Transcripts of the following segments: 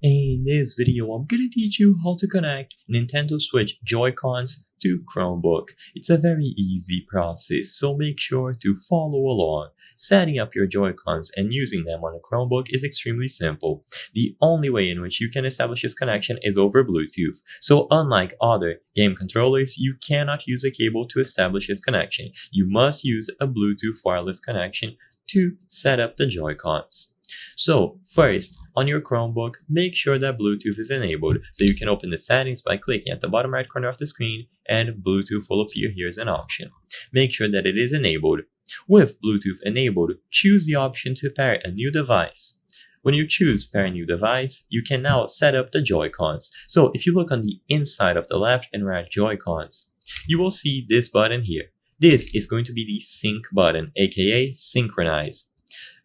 In this video, I'm gonna teach you how to connect Nintendo Switch Joy-Cons to Chromebook. It's a very easy process, so make sure to follow along. Setting up your Joy-Cons and using them on a Chromebook is extremely simple. The only way in which you can establish this connection is over Bluetooth. So unlike other game controllers, you cannot use a cable to establish this connection. You must use a Bluetooth wireless connection to set up the Joy-Cons. So first, on your Chromebook, make sure that Bluetooth is enabled. So you can open the settings by clicking at the bottom right corner of the screen and Bluetooth will appear here as an option. Make sure that it is enabled. With Bluetooth enabled, choose the option to pair a new device. When you choose pair a new device, you can now set up the Joy-Cons. So if you look on the inside of the left and right Joy-Cons, you will see this button here. This is going to be the sync button, aka synchronize.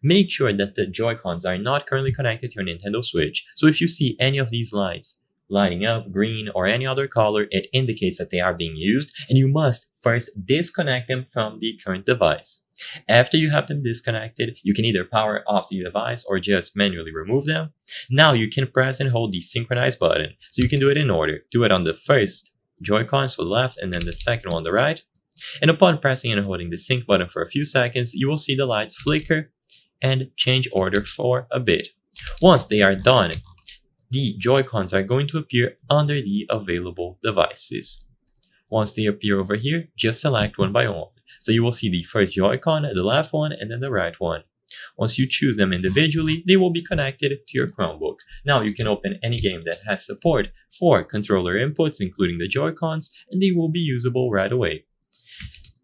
Make sure that the Joy-Cons are not currently connected to your Nintendo Switch. So if you see any of these lights lighting up, green, or any other color, it indicates that they are being used, and you must first disconnect them from the current device. After you have them disconnected, you can either power off the device or just manually remove them. Now you can press and hold the synchronize button. So you can do it in order. Do it on the first Joy-Con, so left, and then the second one on the right. And upon pressing and holding the sync button for a few seconds, you will see the lights flicker and change order for a bit. Once they are done, the Joy-Cons are going to appear under the available devices. Once they appear over here, just select one by one. So you will see the first Joy-Con, the left one, and then the right one. Once you choose them individually, they will be connected to your Chromebook. Now you can open any game that has support for controller inputs, including the Joy-Cons, and they will be usable right away.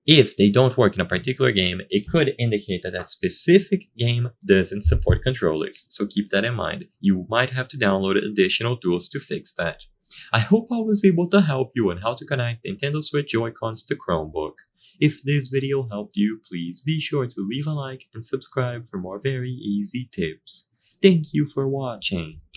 If they don't work in a particular game, it could indicate that that specific game doesn't support controllers, so keep that in mind. You might have to download additional tools to fix that. I hope I was able to help you on how to connect Nintendo Switch Joy-Cons to Chromebook. If this video helped you, please be sure to leave a like and subscribe for more very easy tips. Thank you for watching.